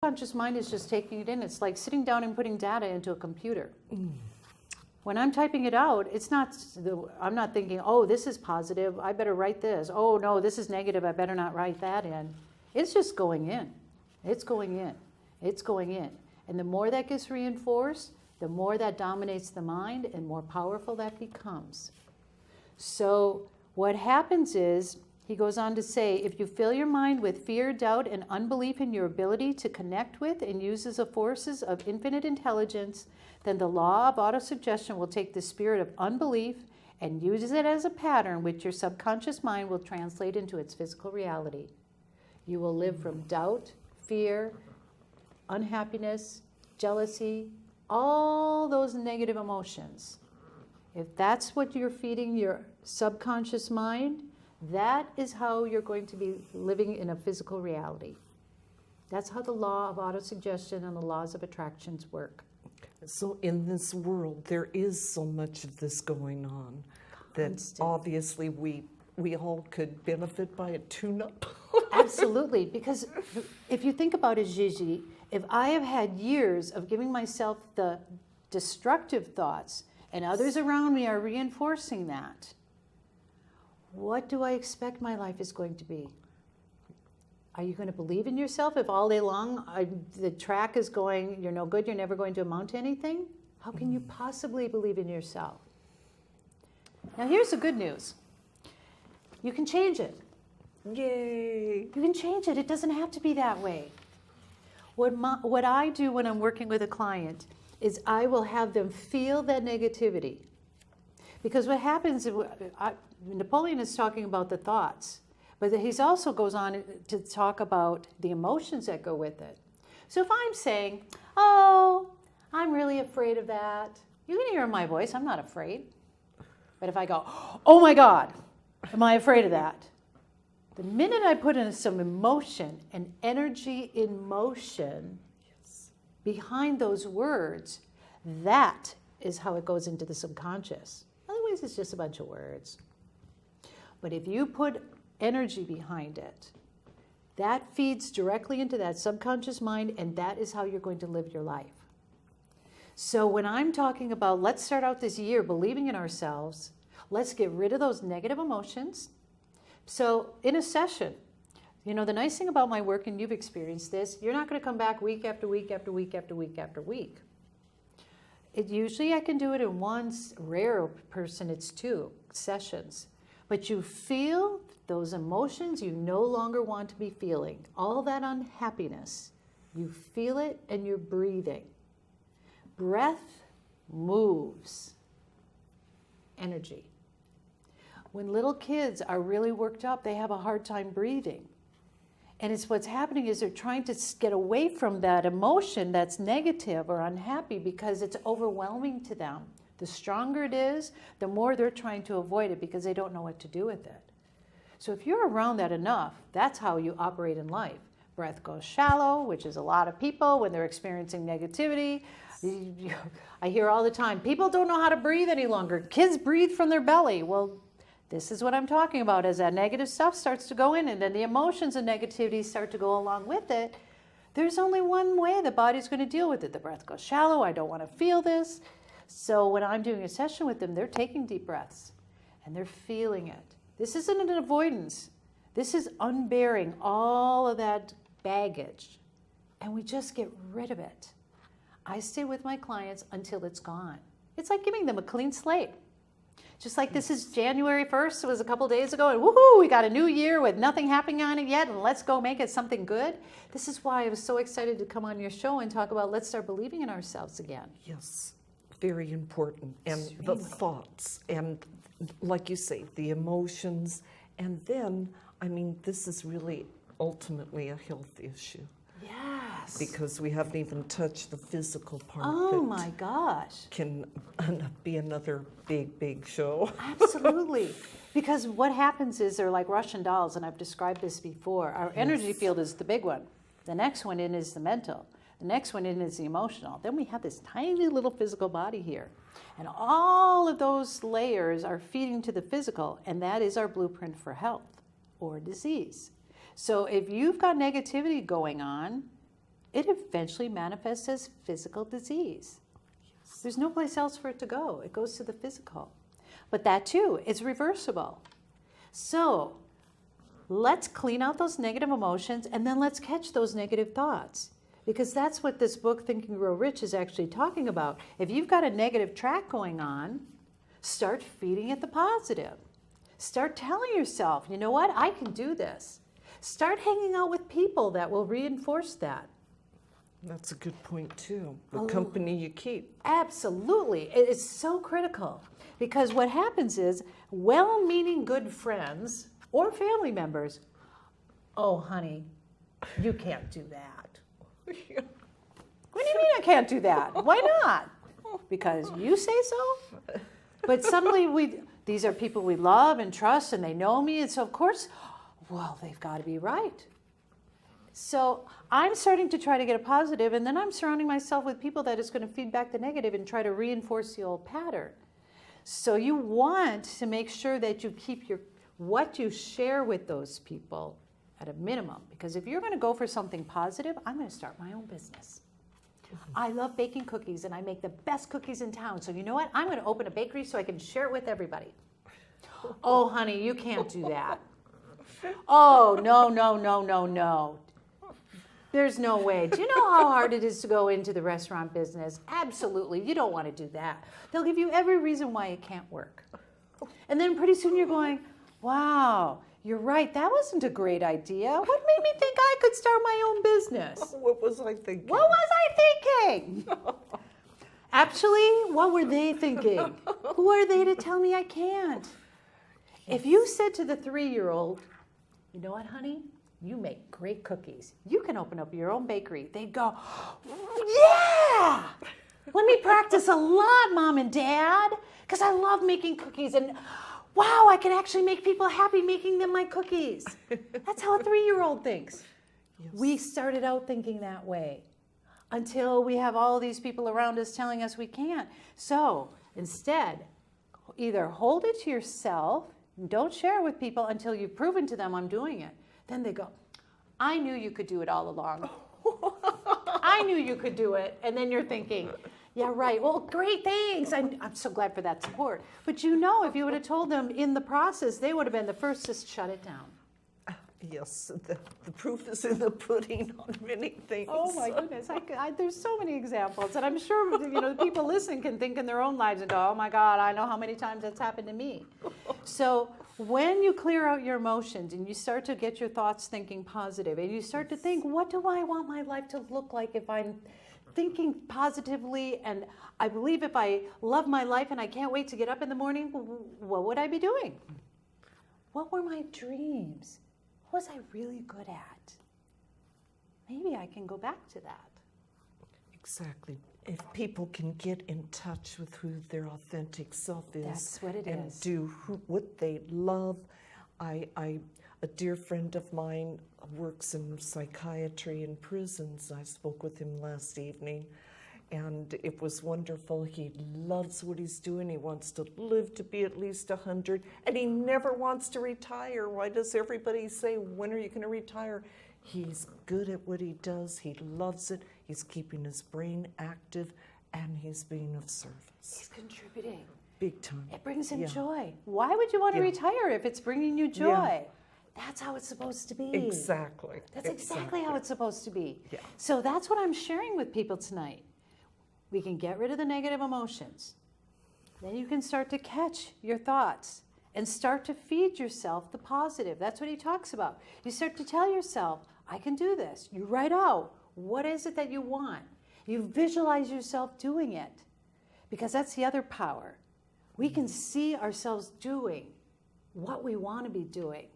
subconscious mind is just taking it in. It's like sitting down and putting data into a computer. When I'm typing it out, I'm not thinking, oh, this is positive, I better write this. Oh, no, this is negative, I better not write that in. It's just going in. It's going in. It's going in. And the more that gets reinforced, the more that dominates the mind and more powerful that becomes. So what happens is, he goes on to say, if you fill your mind with fear, doubt, and unbelief in your ability to connect with and use the forces of infinite intelligence, then the law of autosuggestion will take the spirit of unbelief and use it as a pattern which your subconscious mind will translate into its physical reality. You will live from doubt, fear, unhappiness, jealousy, all those negative emotions. If that's what you're feeding your subconscious mind, that is how you're going to be living in a physical reality. That's how the law of autosuggestion and the laws of attractions work. So in this world, there is so much of this going on that obviously we all could benefit by a tune-up. Absolutely, because if you think about it, Gigi, if I have had years of giving myself the destructive thoughts and others around me are reinforcing that, what do I expect my life is going to be? Are you going to believe in yourself if all day long the track is going, you're no good, you're never going to amount to anything? How can you possibly believe in yourself? Now here's the good news. You can change it. Yay! You can change it. It doesn't have to be that way. What I do when I'm working with a client is I will have them feel that negativity. Because what happens, Napoleon is talking about the thoughts, but he's also goes on to talk about the emotions that go with it. So if I'm saying, oh, I'm really afraid of that, you can hear in my voice, I'm not afraid. But if I go, oh my God, am I afraid of that? The minute I put in some emotion and energy in motion behind those words, that is how it goes into the subconscious. Otherwise, it's just a bunch of words. But if you put energy behind it, that feeds directly into that subconscious mind, and that is how you're going to live your life. So when I'm talking about, let's start out this year believing in ourselves, let's get rid of those negative emotions. So in a session, the nice thing about my work, and you've experienced this, you're not going to come back week after week after week after week after week. Usually I can do it in one, rare person it's 2 sessions. But you feel those emotions you no longer want to be feeling. All that unhappiness, you feel it and you're breathing. Breath moves energy. When little kids are really worked up, they have a hard time breathing. And it's what's happening is they're trying to get away from that emotion that's negative or unhappy because it's overwhelming to them. The stronger it is, the more they're trying to avoid it because they don't know what to do with it. So if you're around that enough, that's how you operate in life. Breath goes shallow, which is a lot of people when they're experiencing negativity. I hear all the time, people don't know how to breathe any longer. Kids breathe from their belly. Well, this is what I'm talking about. As that negative stuff starts to go in and then the emotions and negativity start to go along with it, there's only one way the body's going to deal with it. The breath goes shallow. I don't want to feel this. So when I'm doing a session with them, they're taking deep breaths and they're feeling it. This isn't an avoidance. This is unbearing all of that baggage. And we just get rid of it. I stay with my clients until it's gone. It's like giving them a clean slate. Just like this is January 1st, it was a couple days ago, and woohoo, we got a new year with nothing happening on it yet, and let's go make it something good. This is why I was so excited to come on your show and talk about let's start believing in ourselves again. Yes, very important. And the thoughts, and like you say, the emotions, and then, this is really ultimately a health issue. Yes. Because we haven't even touched the physical part. Oh my gosh. Can be another big show. Absolutely. Because what happens is they're like Russian dolls, and I've described this before. Our energy field is the big one. The next one in is the mental. The next one in is the emotional. Then we have this tiny little physical body here. And all of those layers are feeding to the physical, and that is our blueprint for health or disease. So if you've got negativity going on, it eventually manifests as physical disease. There's no place else for it to go. It goes to the physical. But that too is reversible. So let's clean out those negative emotions and then let's catch those negative thoughts. Because that's what this book, Think and Grow Rich, is actually talking about. If you've got a negative track going on, start feeding it the positive. Start telling yourself, you know what, I can do this. Start hanging out with people that will reinforce that. That's a good point too. The company you keep. Absolutely. It is so critical. Because what happens is, well-meaning good friends or family members, oh, honey, you can't do that. What do you mean I can't do that? Why not? Because you say so? But suddenly these are people we love and trust and they know me, and so of course, well, they've got to be right. So I'm starting to try to get a positive, and then I'm surrounding myself with people that is going to feed back the negative and try to reinforce the old pattern. So you want to make sure that you keep what you share with those people at a minimum. Because if you're going to go for something positive, I'm going to start my own business. I love baking cookies, and I make the best cookies in town. So you know what? I'm going to open a bakery so I can share it with everybody. Oh, honey, you can't do that. Oh, no. There's no way. Do you know how hard it is to go into the restaurant business? Absolutely. You don't want to do that. They'll give you every reason why it can't work. And then pretty soon you're going, wow, you're right. That wasn't a great idea. What made me think I could start my own business? What was I thinking? What was I thinking? Actually, what were they thinking? Who are they to tell me I can't? If you said to the 3-year-old, you know what, honey? You make great cookies. You can open up your own bakery. They'd go, yeah! Let me practice a lot, Mom and Dad, because I love making cookies. And wow, I can actually make people happy making them my cookies. That's how a 3-year-old thinks. Yes. We started out thinking that way until we have all these people around us telling us we can't. So instead, either hold it to yourself and don't share it with people until you've proven to them I'm doing it. Then they go, I knew you could do it all along. I knew you could do it. And then you're thinking, yeah, right. Well, great, thanks. I'm so glad for that support. But you know, if you would have told them in the process, they would have been the first to shut it down. Yes, the proof is in the pudding on many things. Oh my goodness, there's so many examples. And I'm sure the people listening can think in their own lives and go, oh my God, I know how many times that's happened to me. So when you clear out your emotions and you start to get your thoughts thinking positive and you start to think, what do I want my life to look like if I'm thinking positively, and I believe if I love my life and I can't wait to get up in the morning, what would I be doing? What were my dreams? What was I really good at? Maybe I can go back to that. Exactly. If people can get in touch with who their authentic self is, that's what it and is. Do what they love. A dear friend of mine works in psychiatry in prisons. I spoke with him last evening, and it was wonderful. He loves what he's doing. He wants to live to be at least 100, and he never wants to retire. Why does everybody say, when are you going to retire? He's good at what he does. He loves it. He's keeping his brain active, and he's being of service. He's contributing. Big time. It brings him joy. Why would you want to retire if it's bringing you joy? Yeah. That's how it's supposed to be. Exactly. That's exactly how it's supposed to be. Yeah. So that's what I'm sharing with people tonight. We can get rid of the negative emotions. Then you can start to catch your thoughts and start to feed yourself the positive. That's what he talks about. You start to tell yourself, I can do this. You write out, what is it that you want? You visualize yourself doing it, because that's the other power. We can see ourselves doing what we want to be doing.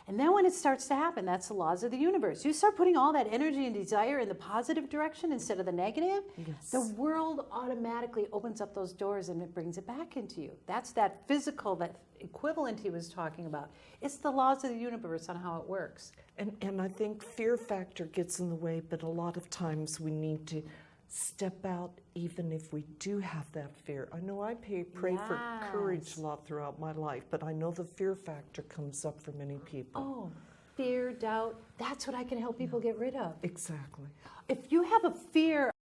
And then when it starts to happen, that's the laws of the universe. You start putting all that energy and desire in the positive direction instead of the negative, yes. The world automatically opens up those doors and it brings it back into you. That's that physical, that equivalent he was talking about. It's the laws of the universe on how it works. And I think fear factor gets in the way, but a lot of times we need to step out even if we do have that fear. I know I pray for courage a lot throughout my life, but I know the fear factor comes up for many people. Oh, fear, doubt, that's what I can help people get rid of. Exactly. If you have a fear